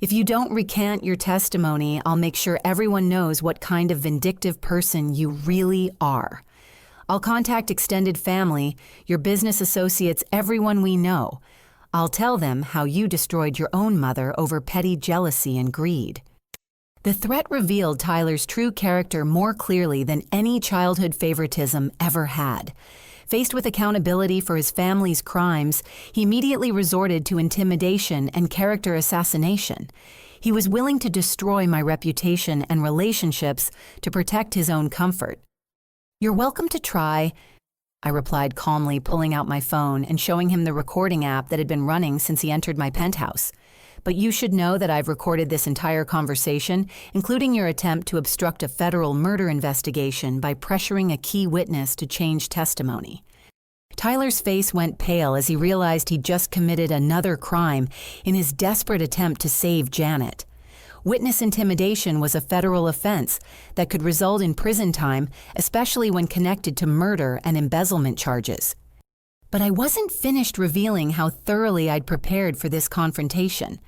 "If you don't recant your testimony, I'll make sure everyone knows what kind of vindictive person you really are. I'll contact extended family, your business associates, everyone we know. I'll tell them how you destroyed your own mother over petty jealousy and greed." The threat revealed Tyler's true character more clearly than any childhood favoritism ever had. Faced with accountability for his family's crimes, he immediately resorted to intimidation and character assassination. He was willing to destroy my reputation and relationships to protect his own comfort. "You're welcome to try," I replied calmly, pulling out my phone and showing him the recording app that had been running since he entered my penthouse. "But you should know that I've recorded this entire conversation, including your attempt to obstruct a federal murder investigation by pressuring a key witness to change testimony." Tyler's face went pale as he realized he'd just committed another crime in his desperate attempt to save Janet. Witness intimidation was a federal offense that could result in prison time, especially when connected to murder and embezzlement charges. But I wasn't finished revealing how thoroughly I'd prepared for this confrontation.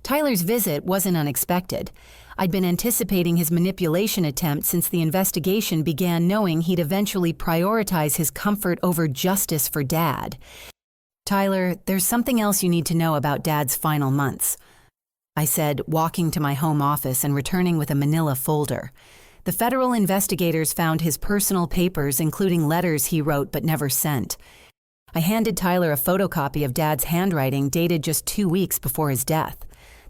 Tyler's visit wasn't unexpected. I'd been anticipating his manipulation attempt since the investigation began, knowing he'd eventually prioritize his comfort over justice for Dad. "Tyler, there's something else you need to know about Dad's final months," I said, walking to my home office and returning with a manila folder. The federal investigators found his personal papers, including letters he wrote but never sent. I handed Tyler a photocopy of Dad's handwriting dated just 2 weeks before his death.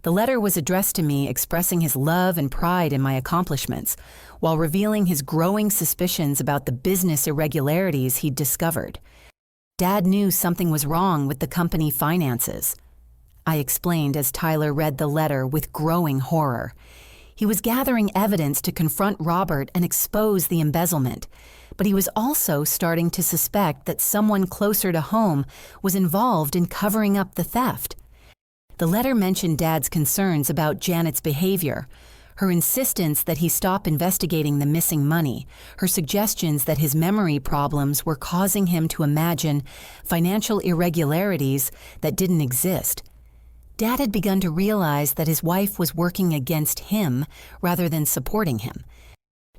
The letter was addressed to me, expressing his love and pride in my accomplishments, while revealing his growing suspicions about the business irregularities he'd discovered. Dad knew something was wrong with the company finances. I explained as Tyler read the letter with growing horror. He was gathering evidence to confront Robert and expose the embezzlement, but he was also starting to suspect that someone closer to home was involved in covering up the theft. The letter mentioned Dad's concerns about Janet's behavior, her insistence that he stop investigating the missing money, her suggestions that his memory problems were causing him to imagine financial irregularities that didn't exist. Dad had begun to realize that his wife was working against him rather than supporting him.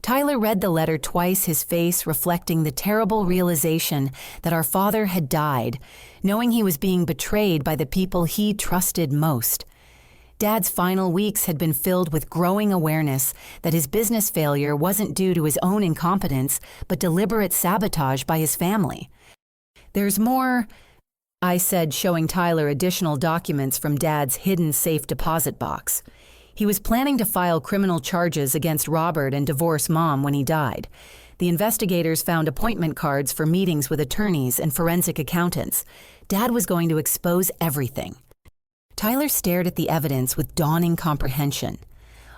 Tyler read the letter twice, his face reflecting the terrible realization that our father had died, knowing he was being betrayed by the people he trusted most. Dad's final weeks had been filled with growing awareness that his business failure wasn't due to his own incompetence, but deliberate sabotage by his family. "There's more," I said, showing Tyler additional documents from Dad's hidden safe deposit box. He was planning to file criminal charges against Robert and divorce Mom when he died. The investigators found appointment cards for meetings with attorneys and forensic accountants. Dad was going to expose everything. Tyler stared at the evidence with dawning comprehension.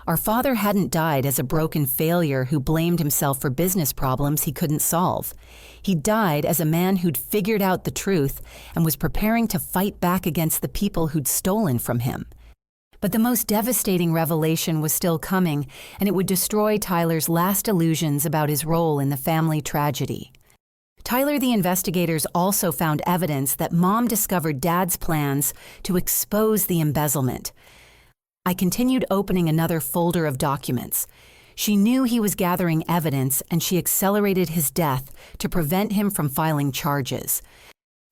Our father hadn't died as a broken failure who blamed himself for business problems he couldn't solve. He died as a man who'd figured out the truth and was preparing to fight back against the people who'd stolen from him. But the most devastating revelation was still coming, and it would destroy Tyler's last illusions about his role in the family tragedy. The investigators also found evidence that Mom discovered Dad's plans to expose the embezzlement. I continued opening another folder of documents. She knew he was gathering evidence, and she accelerated his death to prevent him from filing charges.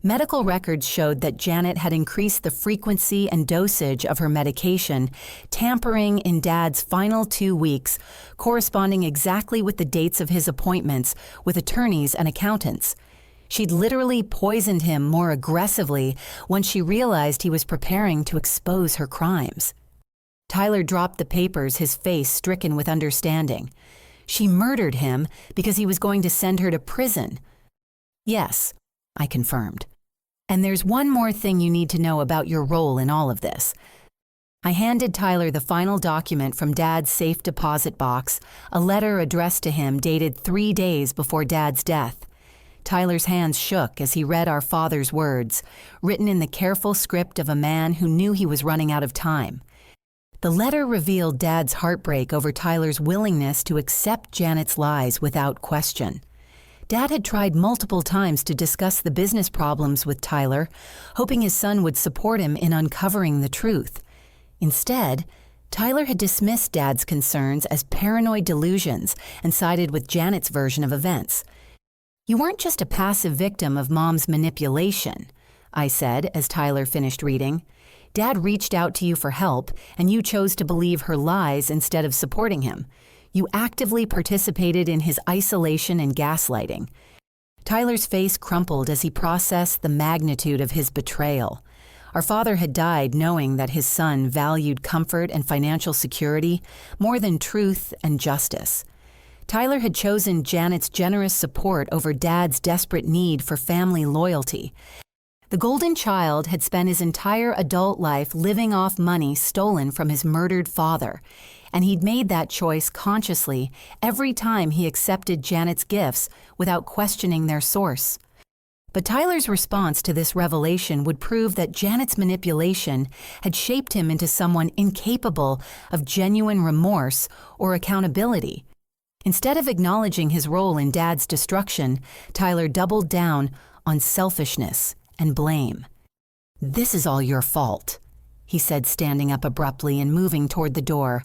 Medical records showed that Janet had increased the frequency and dosage of her medication, tampering in Dad's final 2 weeks, corresponding exactly with the dates of his appointments with attorneys and accountants. She'd literally poisoned him more aggressively when she realized he was preparing to expose her crimes. Tyler dropped the papers, his face stricken with understanding. She murdered him because he was going to send her to prison. "Yes," I confirmed. "And there's one more thing you need to know about your role in all of this." I handed Tyler the final document from Dad's safe deposit box, a letter addressed to him dated 3 days before Dad's death. Tyler's hands shook as he read our father's words, written in the careful script of a man who knew he was running out of time. The letter revealed Dad's heartbreak over Tyler's willingness to accept Janet's lies without question. Dad had tried multiple times to discuss the business problems with Tyler, hoping his son would support him in uncovering the truth. Instead, Tyler had dismissed Dad's concerns as paranoid delusions and sided with Janet's version of events. "You weren't just a passive victim of Mom's manipulation," I said as Tyler finished reading. "Dad reached out to you for help, and you chose to believe her lies instead of supporting him. You actively participated in his isolation and gaslighting." Tyler's face crumpled as he processed the magnitude of his betrayal. Our father had died knowing that his son valued comfort and financial security more than truth and justice. Tyler had chosen Janet's generous support over Dad's desperate need for family loyalty. The golden child had spent his entire adult life living off money stolen from his murdered father, and he'd made that choice consciously every time he accepted Janet's gifts without questioning their source. But Tyler's response to this revelation would prove that Janet's manipulation had shaped him into someone incapable of genuine remorse or accountability. Instead of acknowledging his role in Dad's destruction, Tyler doubled down on selfishness and blame. "This is all your fault," he said, standing up abruptly and moving toward the door.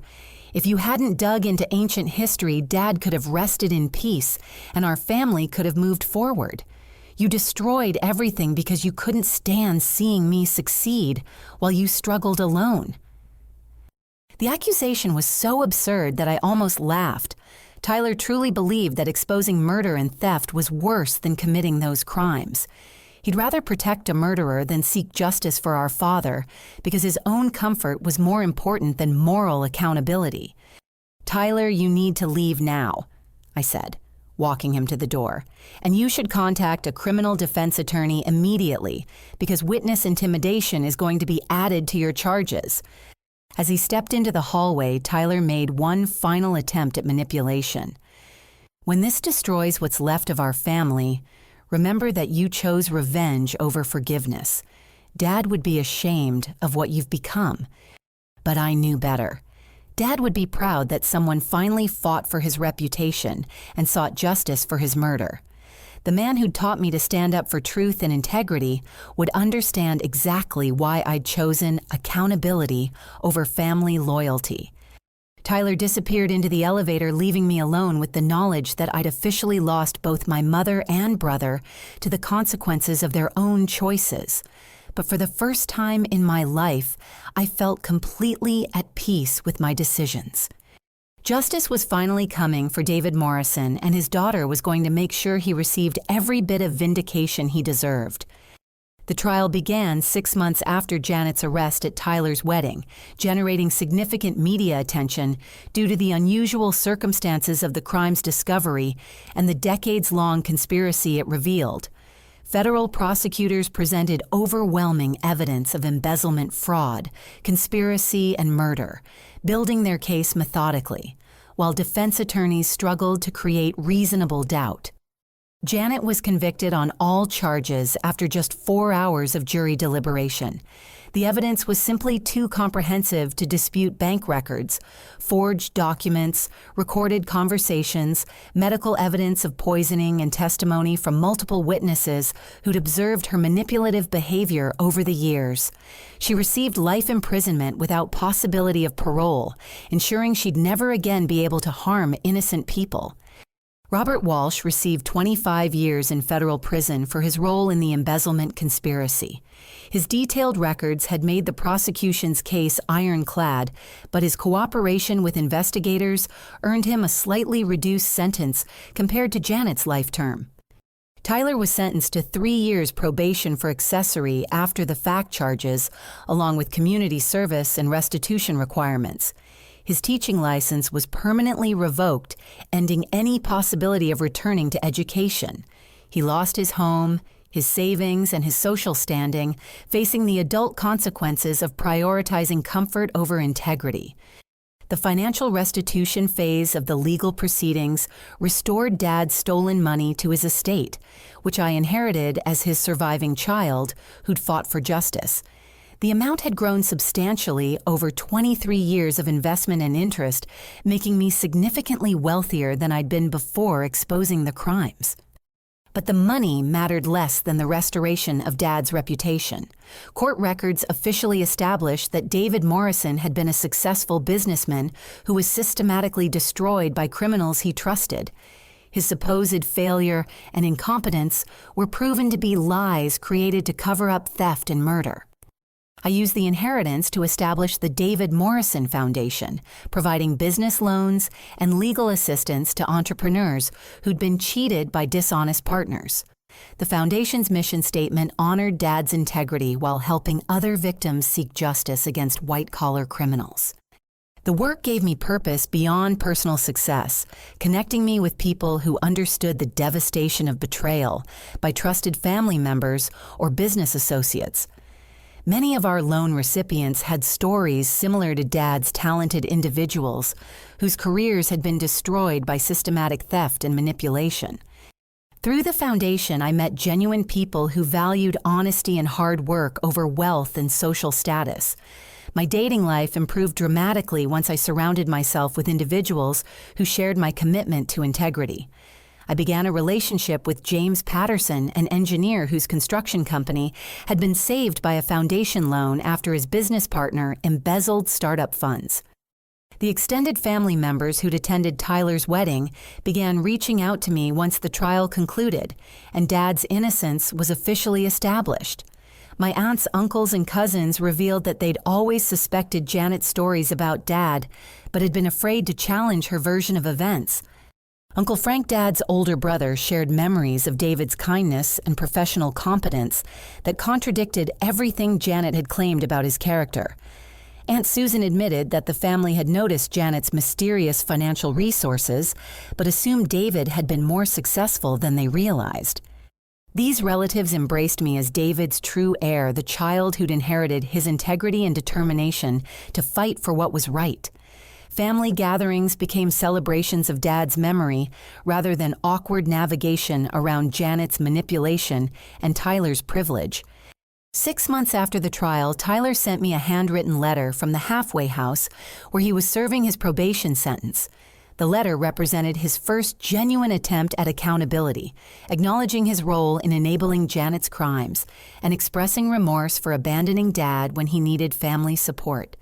"If you hadn't dug into ancient history, Dad could have rested in peace, and our family could have moved forward. You destroyed everything because you couldn't stand seeing me succeed while you struggled alone." The accusation was so absurd that I almost laughed. Tyler truly believed that exposing murder and theft was worse than committing those crimes. He'd rather protect a murderer than seek justice for our father because his own comfort was more important than moral accountability. "Tyler, you need to leave now," I said. walking him to the door. "And you should contact a criminal defense attorney immediately, because witness intimidation is going to be added to your charges." As he stepped into the hallway, Tyler made one final attempt at manipulation. "When this destroys what's left of our family, remember that you chose revenge over forgiveness. Dad would be ashamed of what you've become." But I knew better. Dad would be proud that someone finally fought for his reputation and sought justice for his murder. The man who'd taught me to stand up for truth and integrity would understand exactly why I'd chosen accountability over family loyalty. Tyler disappeared into the elevator, leaving me alone with the knowledge that I'd officially lost both my mother and brother to the consequences of their own choices. But for the first time in my life, I felt completely at peace with my decisions. Justice was finally coming for David Morrison, and his daughter was going to make sure he received every bit of vindication he deserved. The trial began 6 months after Janet's arrest at Tyler's wedding, generating significant media attention due to the unusual circumstances of the crime's discovery and the decades-long conspiracy it revealed. Federal prosecutors presented overwhelming evidence of embezzlement fraud, conspiracy, and murder, building their case methodically, while defense attorneys struggled to create reasonable doubt. Janet was convicted on all charges after just 4 hours of jury deliberation. The evidence was simply too comprehensive to dispute bank records, forged documents, recorded conversations, medical evidence of poisoning, and testimony from multiple witnesses who'd observed her manipulative behavior over the years. She received life imprisonment without possibility of parole, ensuring she'd never again be able to harm innocent people. Robert Walsh received 25 years in federal prison for his role in the embezzlement conspiracy. His detailed records had made the prosecution's case ironclad, but his cooperation with investigators earned him a slightly reduced sentence compared to Janet's life term. Tyler was sentenced to 3 years probation for accessory after the fact charges, along with community service and restitution requirements. His teaching license was permanently revoked, ending any possibility of returning to education. He lost his home, his savings, and his social standing, facing the adult consequences of prioritizing comfort over integrity. The financial restitution phase of the legal proceedings restored Dad's stolen money to his estate, which I inherited as his surviving child who'd fought for justice. The amount had grown substantially over 23 years of investment and interest, making me significantly wealthier than I'd been before exposing the crimes. But the money mattered less than the restoration of Dad's reputation. Court records officially established that David Morrison had been a successful businessman who was systematically destroyed by criminals he trusted. His supposed failure and incompetence were proven to be lies created to cover up theft and murder. I used the inheritance to establish the David Morrison Foundation, providing business loans and legal assistance to entrepreneurs who'd been cheated by dishonest partners. The foundation's mission statement honored Dad's integrity while helping other victims seek justice against white-collar criminals. The work gave me purpose beyond personal success, connecting me with people who understood the devastation of betrayal by trusted family members or business associates. Many of our loan recipients had stories similar to Dad's talented individuals whose careers had been destroyed by systematic theft and manipulation. Through the foundation, I met genuine people who valued honesty and hard work over wealth and social status. My dating life improved dramatically once I surrounded myself with individuals who shared my commitment to integrity. I began a relationship with James Patterson, an engineer whose construction company had been saved by a foundation loan after his business partner embezzled startup funds. The extended family members who'd attended Tyler's wedding began reaching out to me once the trial concluded, and Dad's innocence was officially established. My aunts, uncles, and cousins revealed that they'd always suspected Janet's stories about Dad, but had been afraid to challenge her version of events. Uncle Frank, Dad's older brother, shared memories of David's kindness and professional competence that contradicted everything Janet had claimed about his character. Aunt Susan admitted that the family had noticed Janet's mysterious financial resources, but assumed David had been more successful than they realized. These relatives embraced me as David's true heir, the child who'd inherited his integrity and determination to fight for what was right. Family gatherings became celebrations of Dad's memory rather than awkward navigation around Janet's manipulation and Tyler's privilege. 6 months after the trial, Tyler sent me a handwritten letter from the halfway house where he was serving his probation sentence. The letter represented his first genuine attempt at accountability, acknowledging his role in enabling Janet's crimes and expressing remorse for abandoning Dad when he needed family support.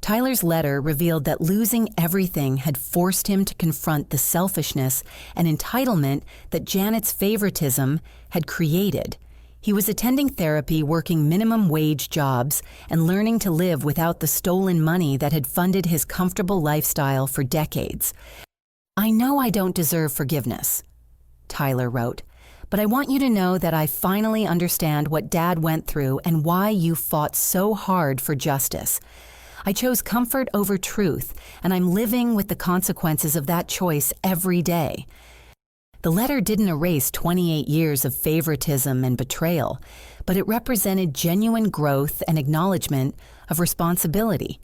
Tyler's letter revealed that losing everything had forced him to confront the selfishness and entitlement that Janet's favoritism had created. He was attending therapy, working minimum wage jobs, and learning to live without the stolen money that had funded his comfortable lifestyle for decades. "I know I don't deserve forgiveness," Tyler wrote, "but I want you to know that I finally understand what Dad went through and why you fought so hard for justice. I chose comfort over truth, and I'm living with the consequences of that choice every day." The letter didn't erase 28 years of favoritism and betrayal, but it represented genuine growth and acknowledgement of responsibility.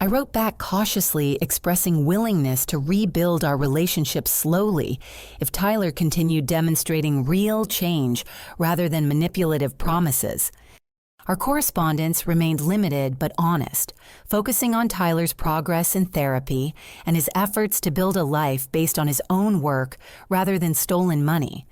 I wrote back cautiously, expressing willingness to rebuild our relationship slowly if Tyler continued demonstrating real change rather than manipulative promises. Our correspondence remained limited but honest, focusing on Tyler's progress in therapy and his efforts to build a life based on his own work rather than stolen money.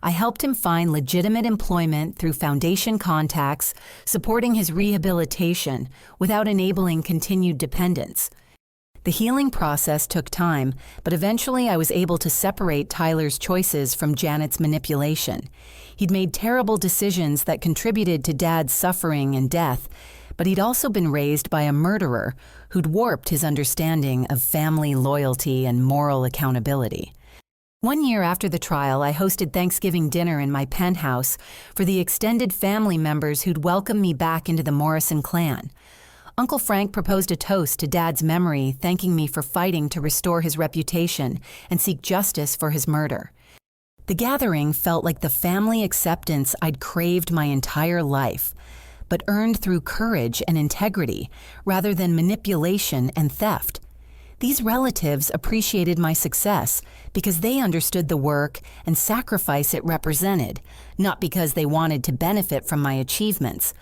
I helped him find legitimate employment through foundation contacts, supporting his rehabilitation without enabling continued dependence. The healing process took time, but eventually I was able to separate Tyler's choices from Janet's manipulation. He'd made terrible decisions that contributed to Dad's suffering and death, but he'd also been raised by a murderer who'd warped his understanding of family loyalty and moral accountability. 1 year after the trial, I hosted Thanksgiving dinner in my penthouse for the extended family members who'd welcomed me back into the Morrison clan. Uncle Frank proposed a toast to Dad's memory, thanking me for fighting to restore his reputation and seek justice for his murder. The gathering felt like the family acceptance I'd craved my entire life, but earned through courage and integrity rather than manipulation and theft. These relatives appreciated my success because they understood the work and sacrifice it represented, not because they wanted to benefit from my achievements.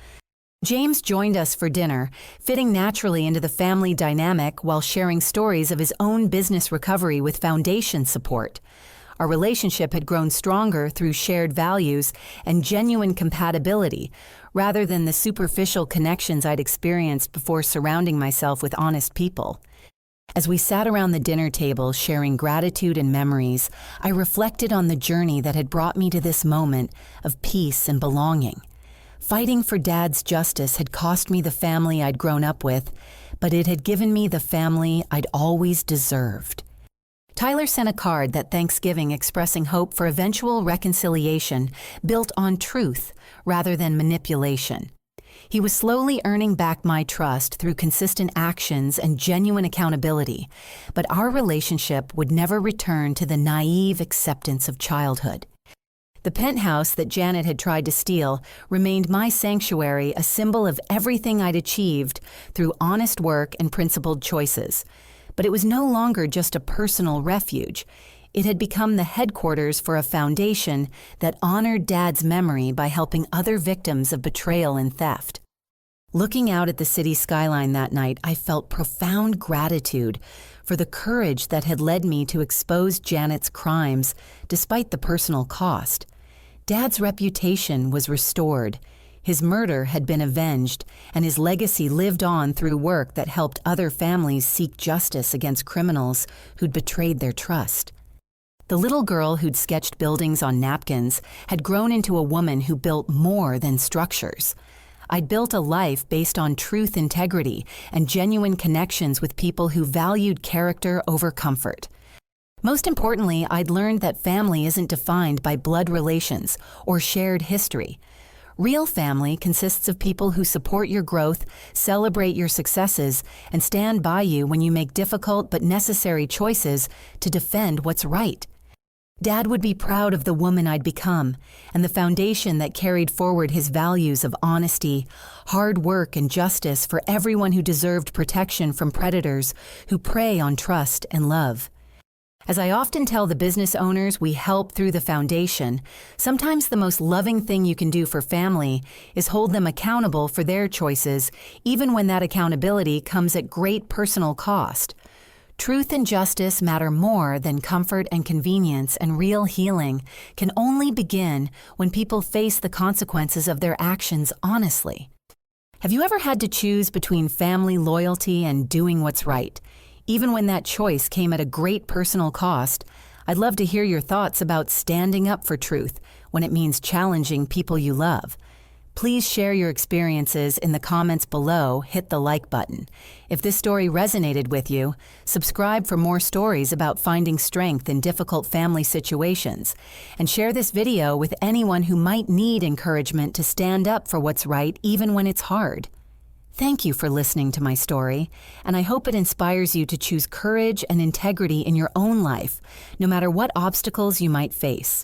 James joined us for dinner, fitting naturally into the family dynamic while sharing stories of his own business recovery with foundation support. Our relationship had grown stronger through shared values and genuine compatibility, rather than the superficial connections I'd experienced before surrounding myself with honest people. As we sat around the dinner table sharing gratitude and memories, I reflected on the journey that had brought me to this moment of peace and belonging. Fighting for Dad's justice had cost me the family I'd grown up with, but it had given me the family I'd always deserved. Tyler sent a card that Thanksgiving expressing hope for eventual reconciliation built on truth rather than manipulation. He was slowly earning back my trust through consistent actions and genuine accountability, but our relationship would never return to the naive acceptance of childhood. The penthouse that Janet had tried to steal remained my sanctuary, a symbol of everything I'd achieved through honest work and principled choices. But it was no longer just a personal refuge. It had become the headquarters for a foundation that honored Dad's memory by helping other victims of betrayal and theft. Looking out at the city skyline that night, I felt profound gratitude for the courage that had led me to expose Janet's crimes despite the personal cost. Dad's reputation was restored, his murder had been avenged, and his legacy lived on through work that helped other families seek justice against criminals who'd betrayed their trust. The little girl who'd sketched buildings on napkins had grown into a woman who built more than structures. I'd built a life based on truth, integrity, and genuine connections with people who valued character over comfort. Most importantly, I'd learned that family isn't defined by blood relations or shared history. Real family consists of people who support your growth, celebrate your successes, and stand by you when you make difficult but necessary choices to defend what's right. Dad would be proud of the woman I'd become and the foundation that carried forward his values of honesty, hard work, and justice for everyone who deserved protection from predators who prey on trust and love. As I often tell the business owners we help through the foundation, sometimes the most loving thing you can do for family is hold them accountable for their choices, even when that accountability comes at great personal cost. Truth and justice matter more than comfort and convenience, and real healing can only begin when people face the consequences of their actions honestly. Have you ever had to choose between family loyalty and doing what's right? Even when that choice came at a great personal cost, I'd love to hear your thoughts about standing up for truth when it means challenging people you love. Please share your experiences in the comments below. Hit the like button. If this story resonated with you, subscribe for more stories about finding strength in difficult family situations, and share this video with anyone who might need encouragement to stand up for what's right even when it's hard. Thank you for listening to my story, and I hope it inspires you to choose courage and integrity in your own life, no matter what obstacles you might face.